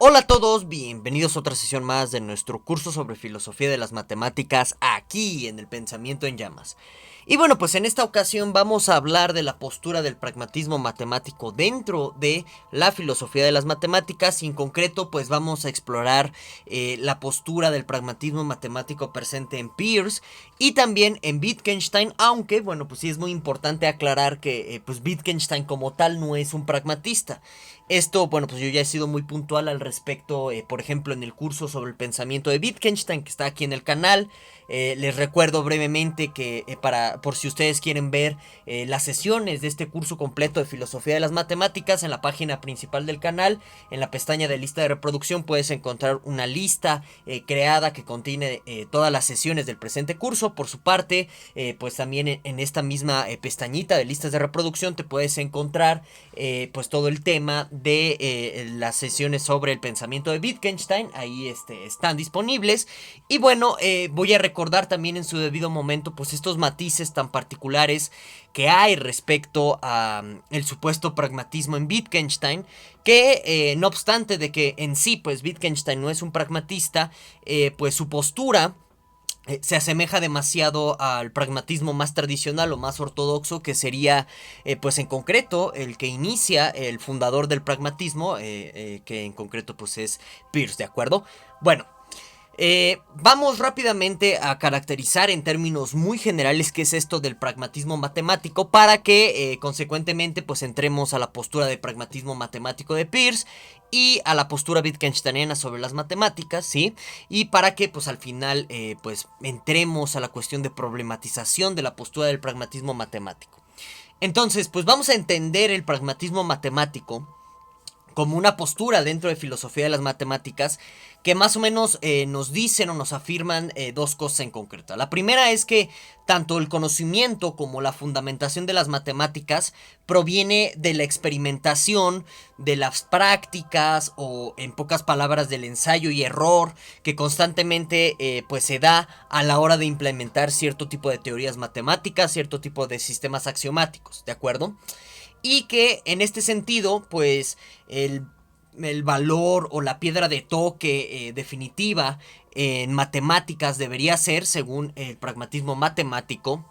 Hola a todos, bienvenidos a otra sesión más de nuestro curso sobre filosofía de las matemáticas aquí en el Pensamiento en Llamas. Y bueno, pues en esta ocasión vamos a hablar de la postura del pragmatismo matemático dentro de la filosofía de las matemáticas y en concreto pues vamos a explorar la postura del pragmatismo matemático presente en Peirce y también en Wittgenstein, aunque bueno pues sí es muy importante aclarar que pues Wittgenstein como tal no es un pragmatista. Esto, bueno, pues yo ya he sido muy puntual al respecto, por ejemplo, en el curso sobre el pensamiento de Wittgenstein, que está aquí en el canal. Les recuerdo brevemente que por si ustedes quieren ver las sesiones de este curso completo de filosofía de las matemáticas, en la página principal del canal, en la pestaña de lista de reproducción, puedes encontrar una lista creada que contiene todas las sesiones del presente curso. Por su parte, pues también en esta misma pestañita de listas de reproducción te puedes encontrar pues todo el tema de las sesiones sobre el pensamiento de Wittgenstein. Ahí están disponibles. Y bueno, voy a recordar también en su debido momento pues estos matices tan particulares que hay respecto a el supuesto pragmatismo en Wittgenstein, que no obstante de que en sí pues Wittgenstein no es un pragmatista, pues su postura se asemeja demasiado al pragmatismo más tradicional o más ortodoxo, que sería pues en concreto el que inicia el fundador del pragmatismo, que en concreto pues es Peirce, ¿de acuerdo? Bueno, vamos rápidamente a caracterizar en términos muy generales qué es esto del pragmatismo matemático para que consecuentemente pues entremos a la postura de pragmatismo matemático de Peirce y a la postura wittgensteiniana sobre las matemáticas, ¿sí? Y para que pues al final pues entremos a la cuestión de problematización de la postura del pragmatismo matemático. Entonces pues vamos a entender el pragmatismo matemático como una postura dentro de filosofía de las matemáticas que más o menos nos dicen o nos afirman dos cosas en concreto. La primera es que tanto el conocimiento como la fundamentación de las matemáticas proviene de la experimentación, de las prácticas o en pocas palabras del ensayo y error que constantemente pues se da a la hora de implementar cierto tipo de teorías matemáticas, cierto tipo de sistemas axiomáticos, ¿de acuerdo? Y que en este sentido, pues el valor o la piedra de toque definitiva en matemáticas debería ser, según el pragmatismo matemático,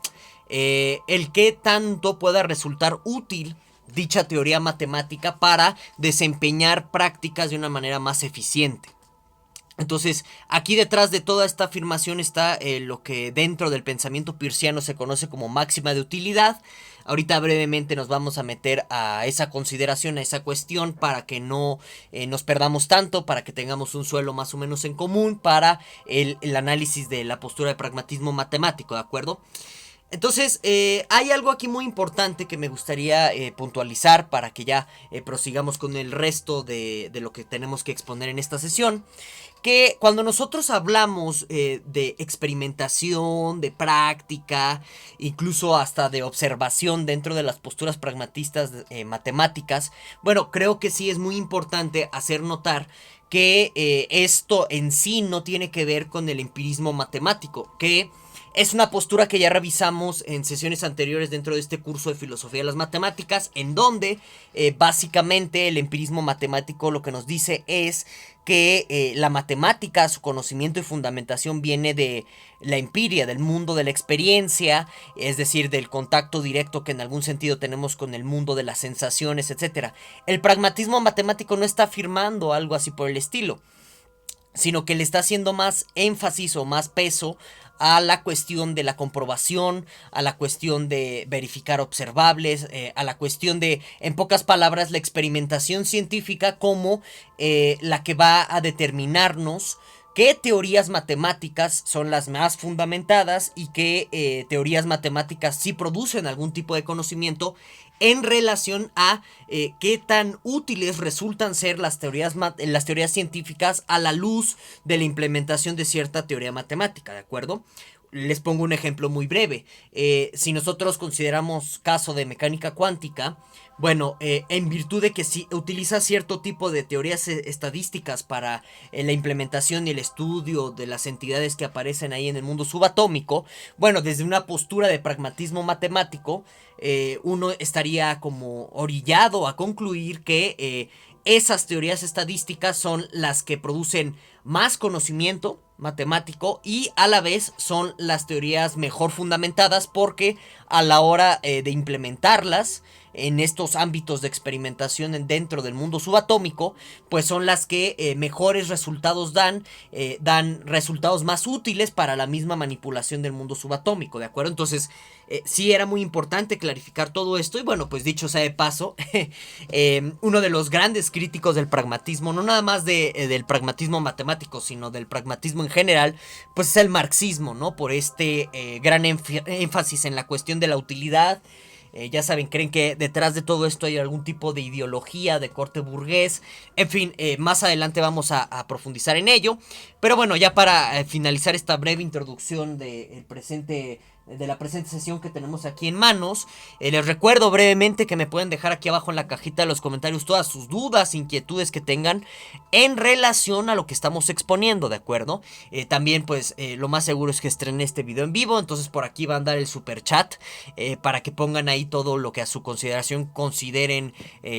el que tanto pueda resultar útil dicha teoría matemática para desempeñar prácticas de una manera más eficiente. Entonces, aquí detrás de toda esta afirmación está lo que dentro del pensamiento peirciano se conoce como máxima de utilidad. Ahorita brevemente nos vamos a meter a esa consideración, a esa cuestión, para que no nos perdamos tanto, para que tengamos un suelo más o menos en común para el análisis de la postura de pragmatismo matemático, ¿de acuerdo? Entonces, hay algo aquí muy importante que me gustaría puntualizar para que ya prosigamos con el resto de lo que tenemos que exponer en esta sesión. Que cuando nosotros hablamos de experimentación, de práctica, incluso hasta de observación dentro de las posturas pragmatistas matemáticas, bueno, creo que sí es muy importante hacer notar que esto en sí no tiene que ver con el empirismo matemático, que es una postura que ya revisamos en sesiones anteriores dentro de este curso de filosofía de las matemáticas, en donde básicamente el empirismo matemático lo que nos dice es que la matemática, su conocimiento y fundamentación viene de la empiria, del mundo de la experiencia, es decir, del contacto directo que en algún sentido tenemos con el mundo de las sensaciones, etcétera. El pragmatismo matemático no está afirmando algo así por el estilo, sino que le está haciendo más énfasis o más peso a la cuestión de la comprobación, a la cuestión de verificar observables, a la cuestión de, en pocas palabras, la experimentación científica como la que va a determinarnos qué teorías matemáticas son las más fundamentadas y qué teorías matemáticas sí producen algún tipo de conocimiento en relación a qué tan útiles resultan ser las teorías científicas a la luz de la implementación de cierta teoría matemática, ¿de acuerdo? Les pongo un ejemplo muy breve. Si nosotros consideramos caso de mecánica cuántica, bueno, en virtud de que si utiliza cierto tipo de teorías estadísticas para la implementación y el estudio de las entidades que aparecen ahí en el mundo subatómico, bueno, desde una postura de pragmatismo matemático, uno estaría como orillado a concluir que esas teorías estadísticas son las que producen más conocimiento matemático y a la vez son las teorías mejor fundamentadas, porque a la hora de implementarlas en estos ámbitos de experimentación dentro del mundo subatómico, pues son las que mejores resultados dan resultados más útiles para la misma manipulación del mundo subatómico, ¿de acuerdo? Entonces, sí era muy importante clarificar todo esto. Y bueno, pues dicho sea de paso, uno de los grandes críticos del pragmatismo, no nada más del pragmatismo matemático, sino del pragmatismo en general, pues es el marxismo, ¿no? Por este gran énfasis en la cuestión de la utilidad. Ya saben, creen que detrás de todo esto hay algún tipo de ideología de corte burgués. En fin, más adelante vamos a profundizar en ello. Pero bueno, ya para finalizar esta breve introducción de la presente sesión que tenemos aquí en manos, les recuerdo brevemente que me pueden dejar aquí abajo en la cajita de los comentarios todas sus dudas, inquietudes que tengan en relación a lo que estamos exponiendo, ¿de acuerdo? También pues lo más seguro es que estrene este video en vivo, entonces por aquí va a andar el super chat para que pongan ahí todo lo que a su consideración consideren,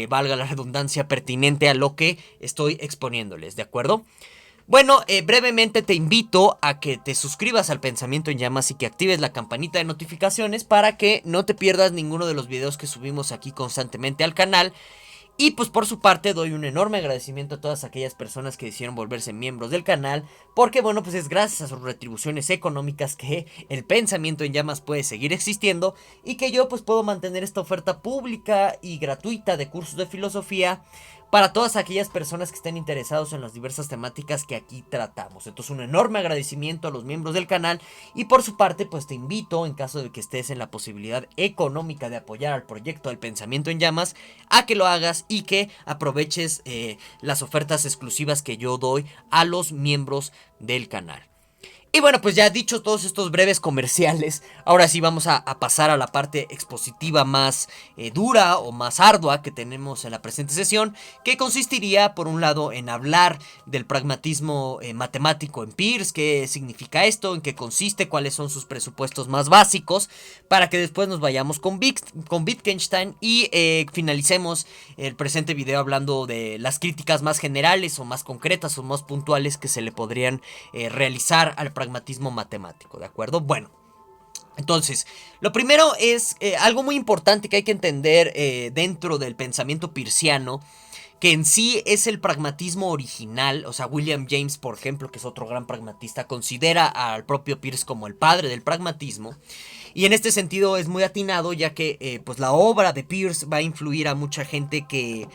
valga la redundancia, pertinente a lo que estoy exponiéndoles, ¿de acuerdo? Bueno, brevemente te invito a que te suscribas al Pensamiento en Llamas y que actives la campanita de notificaciones para que no te pierdas ninguno de los videos que subimos aquí constantemente al canal. Y pues por su parte doy un enorme agradecimiento a todas aquellas personas que decidieron volverse miembros del canal, porque bueno, pues es gracias a sus retribuciones económicas que el Pensamiento en Llamas puede seguir existiendo y que yo pues puedo mantener esta oferta pública y gratuita de cursos de filosofía para todas aquellas personas que estén interesados en las diversas temáticas que aquí tratamos. Entonces un enorme agradecimiento a los miembros del canal, y por su parte pues te invito, en caso de que estés en la posibilidad económica de apoyar al proyecto del Pensamiento en Llamas, a que lo hagas y que aproveches las ofertas exclusivas que yo doy a los miembros del canal. Y bueno, pues ya dicho todos estos breves comerciales, ahora sí vamos a pasar a la parte expositiva más dura o más ardua que tenemos en la presente sesión, que consistiría por un lado en hablar del pragmatismo matemático en Peirce, qué significa esto, en qué consiste, cuáles son sus presupuestos más básicos, para que después nos vayamos con Wittgenstein y finalicemos el presente video hablando de las críticas más generales o más concretas o más puntuales que se le podrían realizar al pragmatismo matemático, ¿de acuerdo? Bueno, entonces, lo primero es algo muy importante que hay que entender dentro del pensamiento peirciano, que en sí es el pragmatismo original. O sea, William James, por ejemplo, que es otro gran pragmatista, considera al propio Peirce como el padre del pragmatismo. Y en este sentido es muy atinado, ya que pues la obra de Peirce va a influir a mucha gente que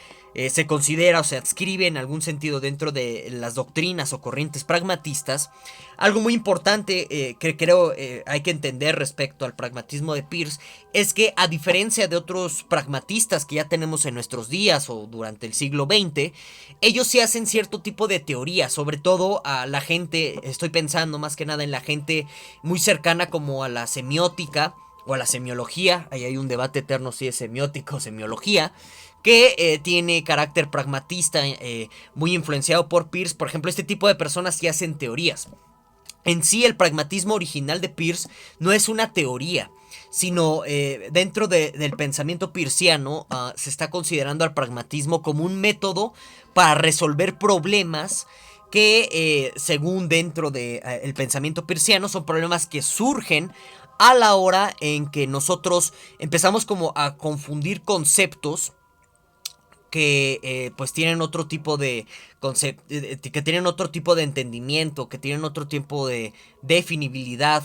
se considera o se adscribe en algún sentido dentro de las doctrinas o corrientes pragmatistas. Algo muy importante que creo hay que entender respecto al pragmatismo de Peirce es que, a diferencia de otros pragmatistas que ya tenemos en nuestros días o durante el siglo XX, ellos sí hacen cierto tipo de teoría, sobre todo a la gente, estoy pensando más que nada en la gente muy cercana como a la semiótica o a la semiología. Ahí hay un debate eterno si es semiótica o semiología, que tiene carácter pragmatista, muy influenciado por Peirce. Por ejemplo, este tipo de personas sí hacen teorías. En sí, el pragmatismo original de Peirce no es una teoría, sino dentro del pensamiento peirciano se está considerando al pragmatismo como un método para resolver problemas que, según dentro del pensamiento peirciano, son problemas que surgen a la hora en que nosotros empezamos como a confundir conceptos que pues tienen otro tipo de que tienen otro tipo de entendimiento, que tienen otro tipo de definibilidad,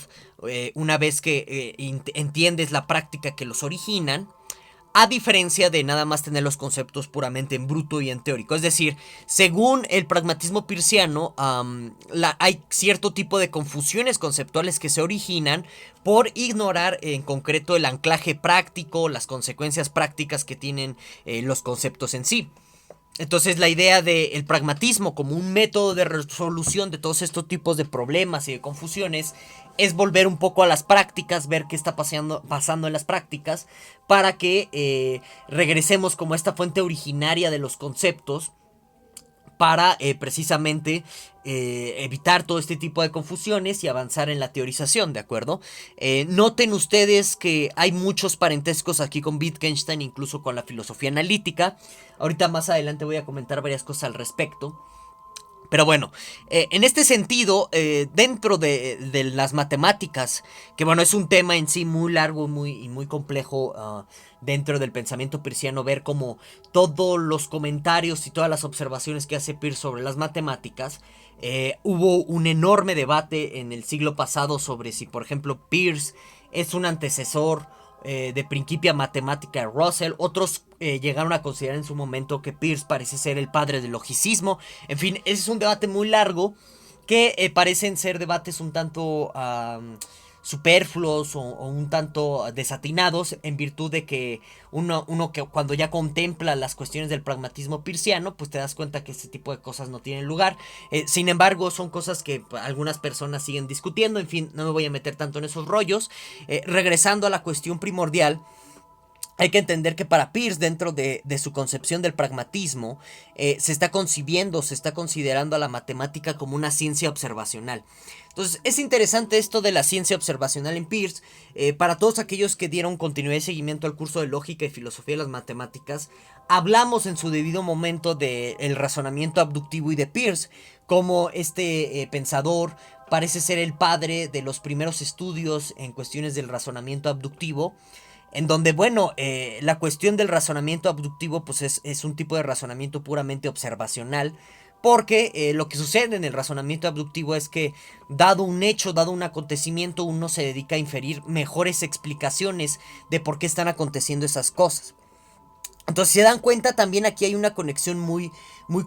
una vez que entiendes la práctica que los originan, a diferencia de nada más tener los conceptos puramente en bruto y en teórico. Es decir, según el pragmatismo peirciano, hay cierto tipo de confusiones conceptuales que se originan por ignorar en concreto el anclaje práctico, las consecuencias prácticas que tienen los conceptos en sí. Entonces, la idea del pragmatismo como un método de resolución de todos estos tipos de problemas y de confusiones es volver un poco a las prácticas, ver qué está pasando en las prácticas, para que regresemos como a esta fuente originaria de los conceptos, para precisamente evitar todo este tipo de confusiones y avanzar en la teorización, ¿de acuerdo? Noten ustedes que hay muchos parentescos aquí con Wittgenstein, incluso con la filosofía analítica. Ahorita más adelante voy a comentar varias cosas al respecto. Pero bueno, en este sentido, dentro de las matemáticas, que bueno, es un tema en sí muy largo y muy complejo dentro del pensamiento peirciano, ver cómo todos los comentarios y todas las observaciones que hace Peirce sobre las matemáticas, hubo un enorme debate en el siglo pasado sobre si, por ejemplo, Peirce es un antecesor de Principia Mathematica de Russell. Otros llegaron a considerar en su momento que Peirce parece ser el padre del logicismo. En fin, ese es un debate muy largo que parecen ser debates un tanto superfluos o un tanto desatinados, en virtud de que uno que cuando ya contempla las cuestiones del pragmatismo peirciano, pues te das cuenta que este tipo de cosas no tienen lugar. Sin embargo, son cosas que algunas personas siguen discutiendo. En fin, no me voy a meter tanto en esos rollos. Regresando a la cuestión primordial, hay que entender que para Peirce, dentro de su concepción del pragmatismo, se está considerando a la matemática como una ciencia observacional. Entonces, es interesante esto de la ciencia observacional en Peirce. Para todos aquellos que dieron continuidad y seguimiento al curso de lógica y filosofía de las matemáticas, hablamos en su debido momento del razonamiento abductivo y de Peirce, como este pensador parece ser el padre de los primeros estudios en cuestiones del razonamiento abductivo, en donde, bueno, la cuestión del razonamiento abductivo pues es un tipo de razonamiento puramente observacional, porque lo que sucede en el razonamiento abductivo es que, dado un hecho, dado un acontecimiento, uno se dedica a inferir mejores explicaciones de por qué están aconteciendo esas cosas. Entonces, si se dan cuenta, también aquí hay una conexión muy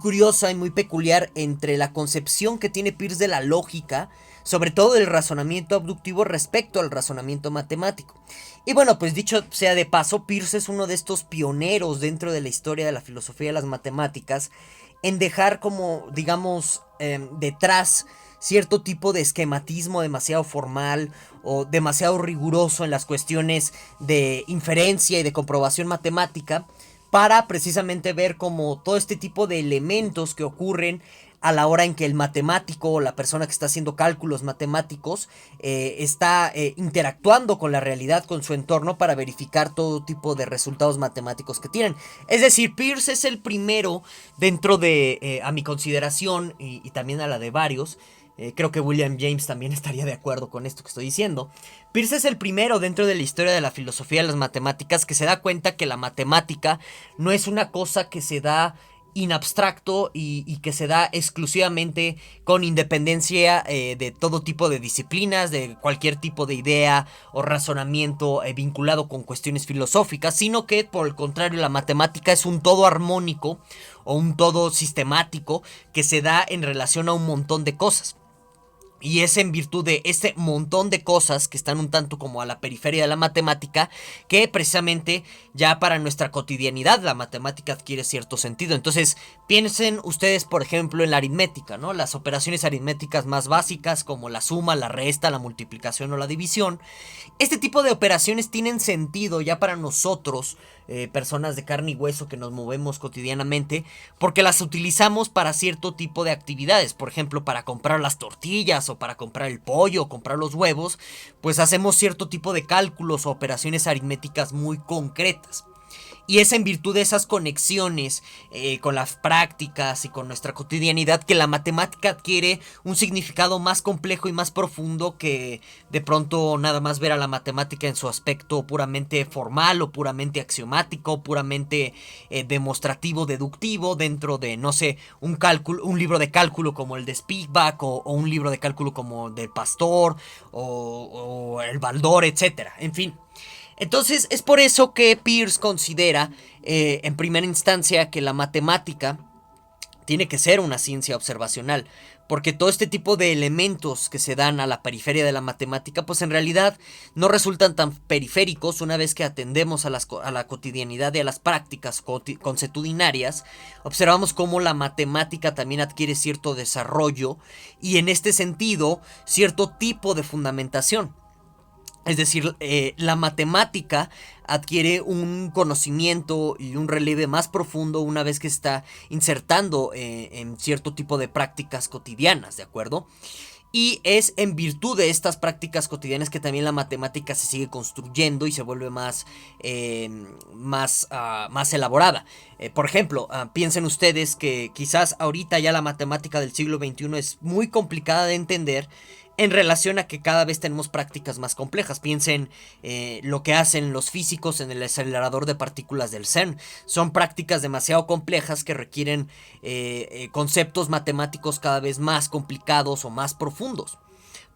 curiosa y muy peculiar entre la concepción que tiene Peirce de la lógica, sobre todo del razonamiento abductivo, respecto al razonamiento matemático. Y bueno, pues dicho sea de paso, Peirce es uno de estos pioneros dentro de la historia de la filosofía de las matemáticas en dejar como, digamos, detrás cierto tipo de esquematismo demasiado formal o demasiado riguroso en las cuestiones de inferencia y de comprobación matemática, para precisamente ver como todo este tipo de elementos que ocurren a la hora en que el matemático o la persona que está haciendo cálculos matemáticos está interactuando con la realidad, con su entorno, para verificar todo tipo de resultados matemáticos que tienen. Es decir, Peirce es el primero dentro de, a mi consideración y también a la de varios, creo que William James también estaría de acuerdo con esto que estoy diciendo. Peirce es el primero dentro de la historia de la filosofía de las matemáticas que se da cuenta que la matemática no es una cosa que se da in abstracto y que se da exclusivamente con independencia de todo tipo de disciplinas, de cualquier tipo de idea o razonamiento vinculado con cuestiones filosóficas, sino que por el contrario la matemática es un todo armónico o un todo sistemático que se da en relación a un montón de cosas. Y es en virtud de este montón de cosas que están un tanto como a la periferia de la matemática, que precisamente ya para nuestra cotidianidad la matemática adquiere cierto sentido. Entonces, piensen ustedes, por ejemplo, en la aritmética, ¿no? Las operaciones aritméticas más básicas, como la suma, la resta, la multiplicación o la división. Este tipo de operaciones tienen sentido ya para nosotros, personas de carne y hueso que nos movemos cotidianamente, porque las utilizamos para cierto tipo de actividades. Por ejemplo, para comprar las tortillas o para comprar el pollo o comprar los huevos, pues hacemos cierto tipo de cálculos o operaciones aritméticas muy concretas. Y es en virtud de esas conexiones con las prácticas y con nuestra cotidianidad que la matemática adquiere un significado más complejo y más profundo que de pronto nada más ver a la matemática en su aspecto puramente formal o puramente axiomático, puramente demostrativo, deductivo, dentro de, no sé, un libro de cálculo como el de Spivak o un libro de cálculo como el de Pastor o el Baldor, etcétera. En fin. Entonces es por eso que Peirce considera en primera instancia que la matemática tiene que ser una ciencia observacional, porque todo este tipo de elementos que se dan a la periferia de la matemática pues en realidad no resultan tan periféricos una vez que atendemos a la cotidianidad y a las prácticas consuetudinarias. Observamos cómo la matemática también adquiere cierto desarrollo y en este sentido cierto tipo de fundamentación. Es decir, la matemática adquiere un conocimiento y un relieve más profundo una vez que está insertando en cierto tipo de prácticas cotidianas, ¿de acuerdo? Y es en virtud de estas prácticas cotidianas que también la matemática se sigue construyendo y se vuelve más elaborada. Por ejemplo, piensen ustedes que quizás ahorita ya la matemática del siglo XXI es muy complicada de entender en relación a que cada vez tenemos prácticas más complejas. Piensen lo que hacen los físicos en el acelerador de partículas del CERN. Son prácticas demasiado complejas que requieren conceptos matemáticos cada vez más complicados o más profundos.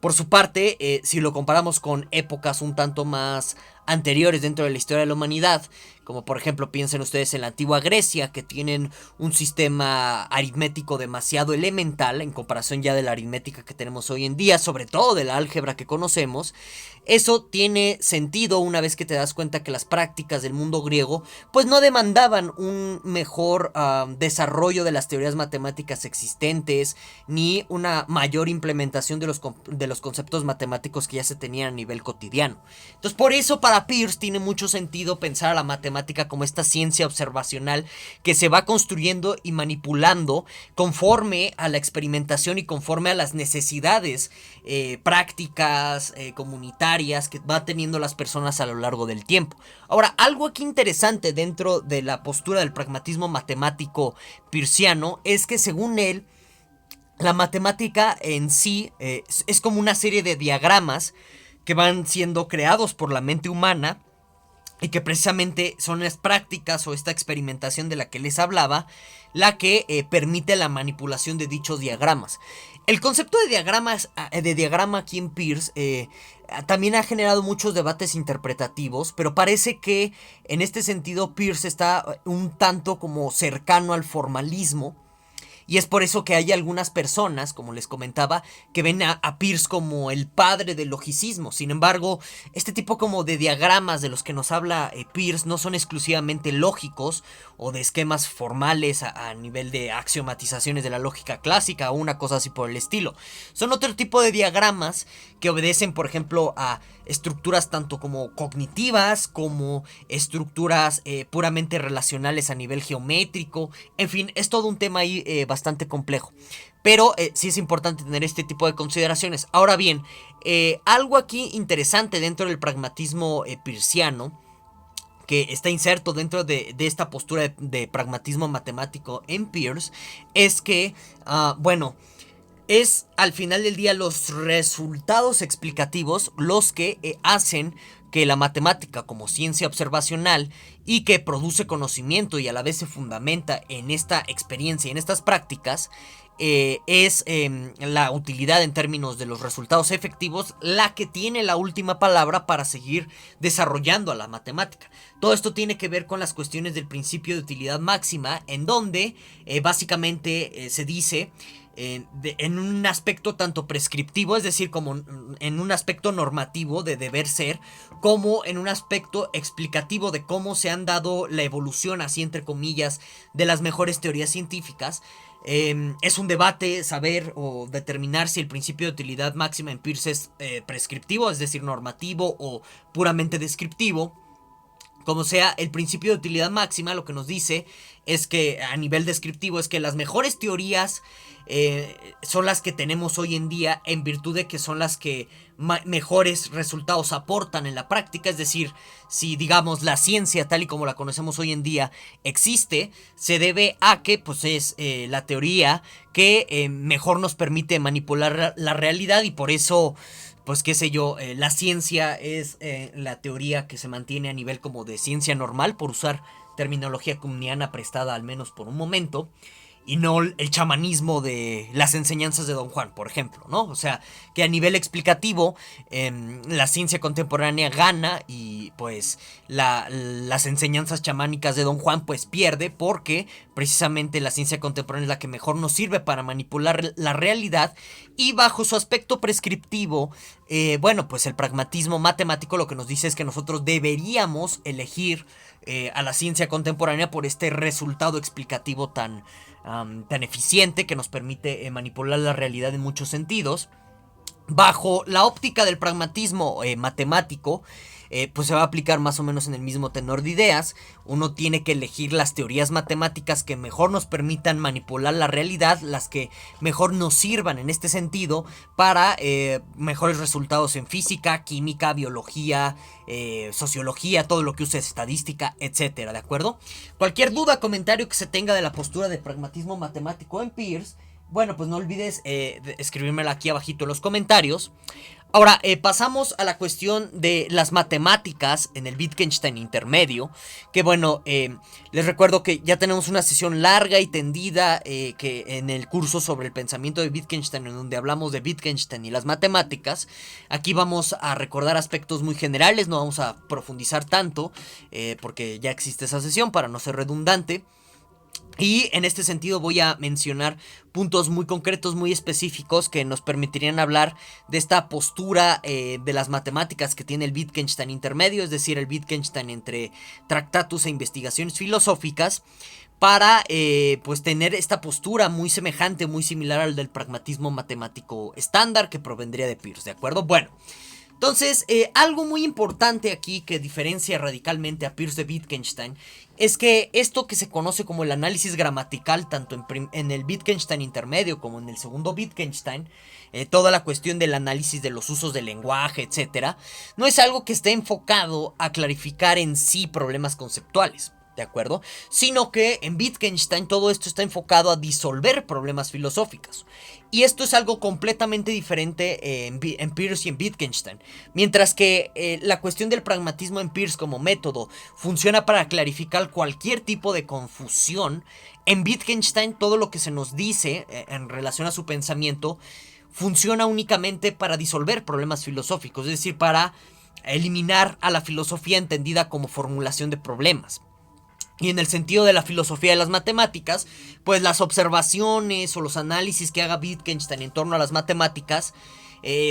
Por su parte, si lo comparamos con épocas un tanto más anteriores dentro de la historia de la humanidad, como por ejemplo piensen ustedes en la antigua Grecia, que tienen un sistema aritmético demasiado elemental en comparación ya de la aritmética que tenemos hoy en día, sobre todo de la álgebra que conocemos. Eso tiene sentido una vez que te das cuenta que las prácticas del mundo griego pues no demandaban un mejor desarrollo de las teorías matemáticas existentes, ni una mayor implementación de los conceptos matemáticos que ya se tenían a nivel cotidiano. Entonces por eso para Peirce tiene mucho sentido pensar a la matemática como esta ciencia observacional que se va construyendo y manipulando conforme a la experimentación y conforme a las necesidades prácticas, comunitarias que va teniendo las personas a lo largo del tiempo. Ahora, algo aquí interesante dentro de la postura del pragmatismo matemático peirciano es que según él, la matemática en sí es como una serie de diagramas que van siendo creados por la mente humana y que precisamente son las prácticas o esta experimentación de la que les hablaba la que permite la manipulación de dichos diagramas. El concepto de diagrama aquí en Peirce también ha generado muchos debates interpretativos, pero parece que en este sentido Peirce está un tanto como cercano al formalismo. Y es por eso que hay algunas personas, como les comentaba, que ven a Peirce como el padre del logicismo. Sin embargo, este tipo como de diagramas de los que nos habla Peirce no son exclusivamente lógicos o de esquemas formales a nivel de axiomatizaciones de la lógica clásica o una cosa así por el estilo. Son otro tipo de diagramas que obedecen, por ejemplo, a estructuras tanto como cognitivas como estructuras puramente relacionales a nivel geométrico. En fin, es todo un tema ahí bastante complejo. Pero sí es importante tener este tipo de consideraciones. Ahora bien, algo aquí interesante dentro del pragmatismo peirciano, que está inserto dentro de esta postura de pragmatismo matemático en Peirce, es que, bueno, es al final del día los resultados explicativos los que hacen que la matemática como ciencia observacional y que produce conocimiento y a la vez se fundamenta en esta experiencia y en estas prácticas, es la utilidad en términos de los resultados efectivos la que tiene la última palabra para seguir desarrollando a la matemática. Todo esto tiene que ver con las cuestiones del principio de utilidad máxima, en donde básicamente se dice en un aspecto tanto prescriptivo, es decir, como en un aspecto normativo de deber ser, como en un aspecto explicativo de cómo se han dado la evolución, así entre comillas, de las mejores teorías científicas. Es un debate saber o determinar si el principio de utilidad máxima en Peirce es prescriptivo, es decir, normativo o puramente descriptivo. Como sea, el principio de utilidad máxima lo que nos dice es que a nivel descriptivo es que las mejores teorías son las que tenemos hoy en día en virtud de que son las que mejores resultados aportan en la práctica. Es decir, si digamos la ciencia tal y como la conocemos hoy en día existe, se debe a que pues es la teoría que mejor nos permite manipular la realidad y por eso pues qué sé yo, la ciencia es la teoría que se mantiene a nivel como de ciencia normal, por usar terminología kuhniana prestada al menos por un momento, y no el chamanismo de las enseñanzas de Don Juan, por ejemplo, ¿no? O sea, que a nivel explicativo la ciencia contemporánea gana y pues las enseñanzas chamánicas de Don Juan pues pierde porque precisamente la ciencia contemporánea es la que mejor nos sirve para manipular la realidad y bajo su aspecto prescriptivo, bueno, pues el pragmatismo matemático lo que nos dice es que nosotros deberíamos elegir a la ciencia contemporánea por este resultado explicativo tan eficiente que nos permite manipular la realidad en muchos sentidos. bajo la óptica del pragmatismo matemático, pues se va a aplicar más o menos en el mismo tenor de ideas. Uno tiene que elegir las teorías matemáticas que mejor nos permitan manipular la realidad, las que mejor nos sirvan en este sentido para mejores resultados en física, química, biología, sociología, todo lo que use estadística, etcétera, ¿de acuerdo? Cualquier duda, comentario que se tenga de la postura de pragmatismo matemático en Peirce, bueno, pues no olvides escribírmela aquí abajito en los comentarios. Ahora, pasamos a la cuestión de las matemáticas en el Wittgenstein intermedio. Que bueno, les recuerdo que ya tenemos una sesión larga y tendida que en el curso sobre el pensamiento de Wittgenstein, en donde hablamos de Wittgenstein y las matemáticas. Aquí vamos a recordar aspectos muy generales, no vamos a profundizar tanto, porque ya existe esa sesión para no ser redundante. Y en este sentido voy a mencionar puntos muy concretos, muy específicos que nos permitirían hablar de esta postura de las matemáticas que tiene el Wittgenstein intermedio, es decir, el Wittgenstein entre tractatus e investigaciones filosóficas, para pues tener esta postura muy semejante, muy similar al del pragmatismo matemático estándar que provendría de Peirce, ¿de acuerdo? Bueno. Entonces, algo muy importante aquí que diferencia radicalmente a Peirce de Wittgenstein es que esto que se conoce como el análisis gramatical, tanto en el Wittgenstein intermedio como en el segundo Wittgenstein, toda la cuestión del análisis de los usos del lenguaje, etcétera, no es algo que esté enfocado a clarificar en sí problemas conceptuales. ¿De acuerdo? Sino que en Wittgenstein todo esto está enfocado a disolver problemas filosóficos. Y esto es algo completamente diferente en Peirce y en Wittgenstein. Mientras que la cuestión del pragmatismo en Peirce como método funciona para clarificar cualquier tipo de confusión, en Wittgenstein todo lo que se nos dice en relación a su pensamiento funciona únicamente para disolver problemas filosóficos, es decir, para eliminar a la filosofía entendida como formulación de problemas. Y en el sentido de la filosofía de las matemáticas, pues las observaciones o los análisis que haga Wittgenstein en torno a las matemáticas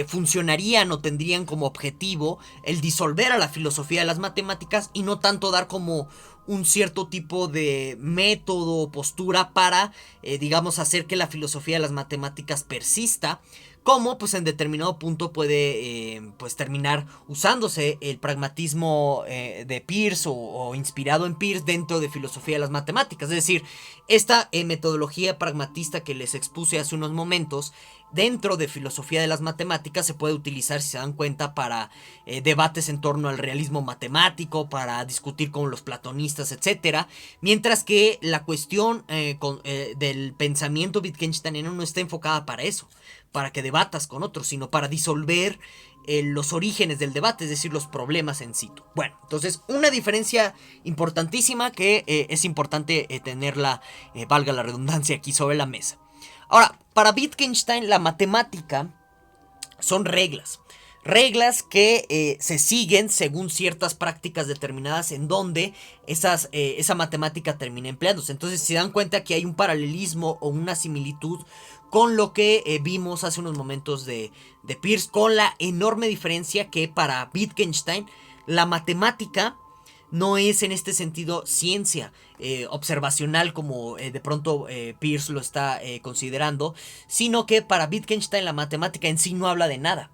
funcionarían o tendrían como objetivo el disolver a la filosofía de las matemáticas y no tanto dar como un cierto tipo de método o postura para, digamos, hacer que la filosofía de las matemáticas persista, como pues en determinado punto puede pues terminar usándose el pragmatismo de Peirce o inspirado en Peirce dentro de filosofía de las matemáticas. Es decir, esta metodología pragmatista que les expuse hace unos momentos dentro de filosofía de las matemáticas se puede utilizar, si se dan cuenta, para debates en torno al realismo matemático, para discutir con los platonistas, etcétera. Mientras que la cuestión del pensamiento wittgensteiniano no está enfocada para eso, para que debatas con otros, sino para disolver los orígenes del debate, es decir, los problemas en situ. Bueno, entonces una diferencia importantísima que es importante tenerla, valga la redundancia, aquí sobre la mesa. Ahora, para Wittgenstein la matemática son reglas. Reglas que se siguen según ciertas prácticas determinadas en donde esa matemática termina empleándose. Entonces, si se dan cuenta que hay un paralelismo o una similitud con lo que vimos hace unos momentos de Peirce, con la enorme diferencia que para Wittgenstein la matemática no es en este sentido ciencia observacional como de pronto Peirce lo está considerando, sino que para Wittgenstein la matemática en sí no habla de nada.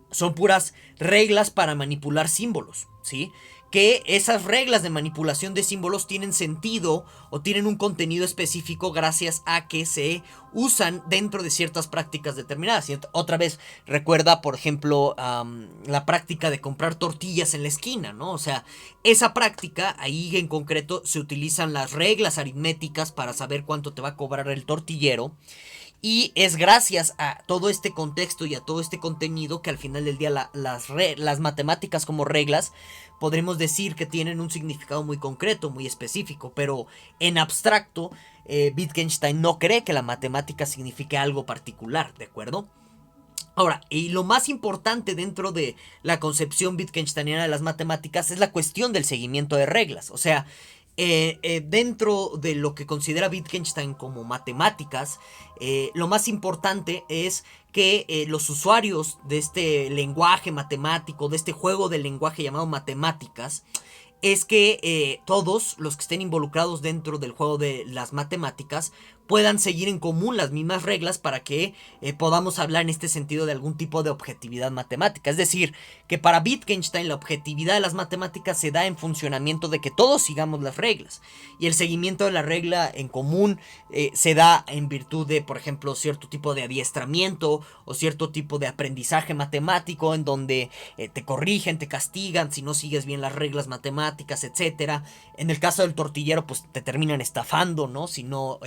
Son puras reglas para manipular símbolos, ¿sí? Que esas reglas de manipulación de símbolos tienen sentido o tienen un contenido específico gracias a que se usan dentro de ciertas prácticas determinadas. Y otra vez, recuerda, por ejemplo, la práctica de comprar tortillas en la esquina, ¿no? O sea, esa práctica, ahí en concreto, se utilizan las reglas aritméticas para saber cuánto te va a cobrar el tortillero. Y es gracias a todo este contexto y a todo este contenido que al final del día las matemáticas como reglas podremos decir que tienen un significado muy concreto, muy específico, pero en abstracto Wittgenstein no cree que la matemática signifique algo particular, ¿de acuerdo? Ahora, y lo más importante dentro de la concepción wittgensteiniana de las matemáticas es la cuestión del seguimiento de reglas, o sea, dentro de lo que considera Wittgenstein como matemáticas, lo más importante es que los usuarios de este lenguaje matemático, de este juego del lenguaje llamado matemáticas, es que todos los que estén involucrados dentro del juego de las matemáticas puedan seguir en común las mismas reglas para que podamos hablar en este sentido de algún tipo de objetividad matemática. Es decir, que para Wittgenstein la objetividad de las matemáticas se da en funcionamiento de que todos sigamos las reglas, y el seguimiento de la regla en común se da en virtud de, por ejemplo, cierto tipo de adiestramiento o cierto tipo de aprendizaje matemático en donde te corrigen, te castigan si no sigues bien las reglas matemáticas, etcétera. En el caso del tortillero, pues te terminan estafando, ¿no? Si no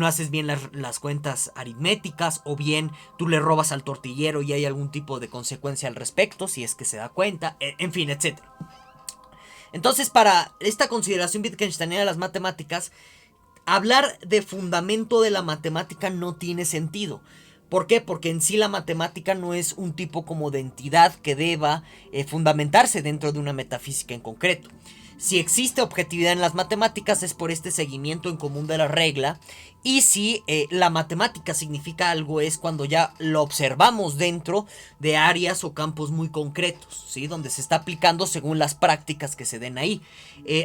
haces bien las cuentas aritméticas, o bien tú le robas al tortillero y hay algún tipo de consecuencia al respecto, si es que se da cuenta, en fin, etcétera. Entonces, para esta consideración wittgensteiniana de las matemáticas, hablar de fundamento de la matemática no tiene sentido. ¿Por qué? Porque en sí la matemática no es un tipo como de entidad que deba fundamentarse dentro de una metafísica en concreto. Si existe objetividad en las matemáticas es por este seguimiento en común de la regla, y si la matemática significa algo es cuando ya lo observamos dentro de áreas o campos muy concretos, ¿sí? Donde se está aplicando según las prácticas que se den ahí.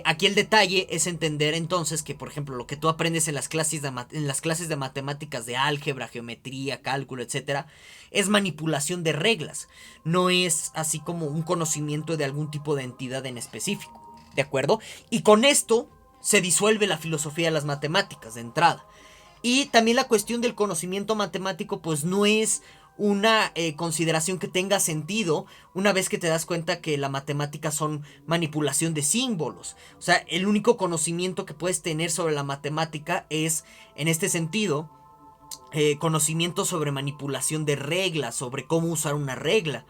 Aquí el detalle es entender entonces que, por ejemplo, lo que tú aprendes en las clases de matemáticas de álgebra, geometría, cálculo, etcétera, es manipulación de reglas, no es así como un conocimiento de algún tipo de entidad en específico. ¿De acuerdo? Y con esto se disuelve la filosofía de las matemáticas de entrada. Y también la cuestión del conocimiento matemático pues no es una consideración que tenga sentido una vez que te das cuenta que la matemática son manipulación de símbolos. O sea, el único conocimiento que puedes tener sobre la matemática es, en este sentido, conocimiento sobre manipulación de reglas, sobre cómo usar una regla.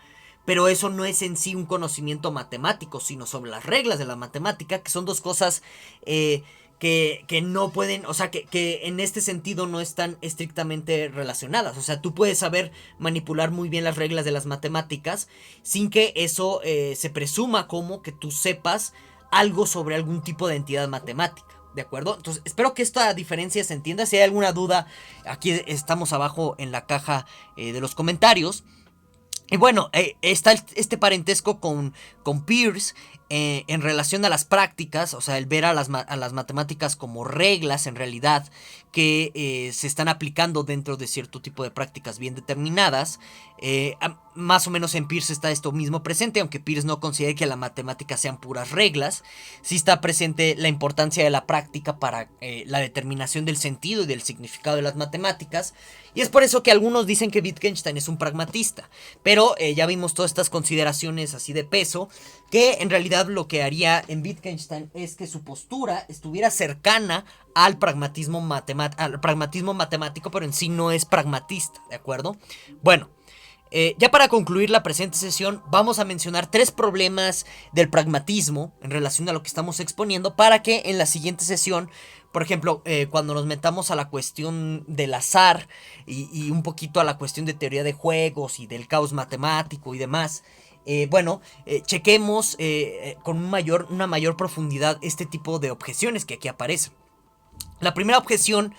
Pero eso no es en sí un conocimiento matemático, sino sobre las reglas de la matemática, que son dos cosas que no pueden, o sea, que en este sentido no están estrictamente relacionadas. O sea, tú puedes saber manipular muy bien las reglas de las matemáticas sin que eso se presuma como que tú sepas algo sobre algún tipo de entidad matemática. ¿De acuerdo? Entonces, espero que esta diferencia se entienda. Si hay alguna duda, aquí estamos abajo en la caja de los comentarios. Y bueno, está este parentesco con Peirce en relación a las prácticas, o sea, el ver a las matemáticas como reglas en realidad que se están aplicando dentro de cierto tipo de prácticas bien determinadas. Más o menos en Peirce está esto mismo presente, aunque Peirce no considere que la matemática sean puras reglas. Sí está presente la importancia de la práctica para la determinación del sentido y del significado de las matemáticas. Y es por eso que algunos dicen que Wittgenstein es un pragmatista. Pero ya vimos todas estas consideraciones así de peso, que en realidad lo que haría en Wittgenstein es que su postura estuviera cercana al pragmatismo matemático, pero en sí no es pragmatista, ¿de acuerdo? Bueno, ya para concluir la presente sesión, vamos a mencionar 3 problemas del pragmatismo en relación a lo que estamos exponiendo, para que en la siguiente sesión, por ejemplo, cuando nos metamos a la cuestión del azar y un poquito a la cuestión de teoría de juegos y del caos matemático y demás, chequemos con una mayor profundidad este tipo de objeciones que aquí aparecen. La primera objeción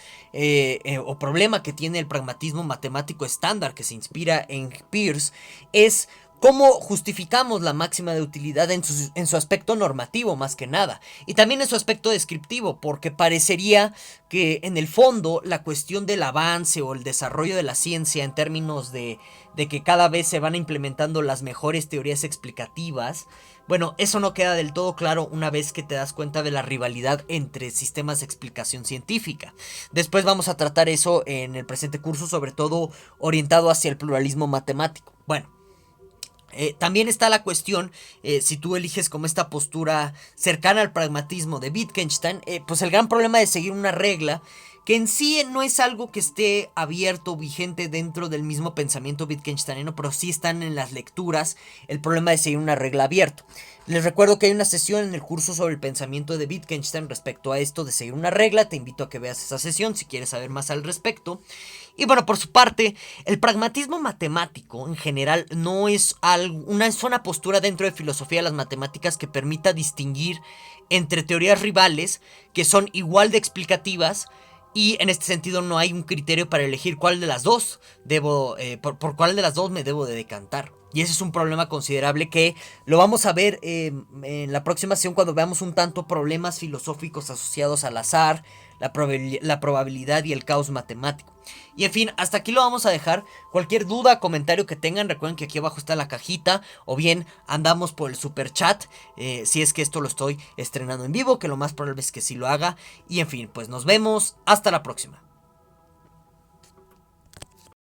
o problema que tiene el pragmatismo matemático estándar que se inspira en Peirce es cómo justificamos la máxima de utilidad en su aspecto normativo más que nada, y también en su aspecto descriptivo, porque parecería que en el fondo la cuestión del avance o el desarrollo de la ciencia en términos de que cada vez se van implementando las mejores teorías explicativas, bueno, eso no queda del todo claro una vez que te das cuenta de la rivalidad entre sistemas de explicación científica. Después vamos a tratar eso en el presente curso, sobre todo orientado hacia el pluralismo matemático. Bueno, también está la cuestión, si tú eliges como esta postura cercana al pragmatismo de Wittgenstein, pues el gran problema de seguir una regla que en sí no es algo que esté abierto o vigente dentro del mismo pensamiento wittgensteiniano, pero sí están en las lecturas el problema de seguir una regla abierto. Les recuerdo que hay una sesión en el curso sobre el pensamiento de Wittgenstein respecto a esto de seguir una regla. Te invito a que veas esa sesión si quieres saber más al respecto. Y bueno, por su parte, el pragmatismo matemático en general no es una postura dentro de filosofía de las matemáticas que permita distinguir entre teorías rivales que son igual de explicativas, y en este sentido no hay un criterio para elegir cuál de las dos por cuál de las dos me debo de decantar. Y ese es un problema considerable que lo vamos a ver en la próxima sesión cuando veamos un tanto problemas filosóficos asociados al azar, la probabilidad y el caos matemático. Y en fin, hasta aquí lo vamos a dejar. Cualquier duda, comentario que tengan, recuerden que aquí abajo está la cajita. O bien andamos por el super chat, si es que esto lo estoy estrenando en vivo, que lo más probable es que sí lo haga. Y en fin, pues nos vemos. Hasta la próxima.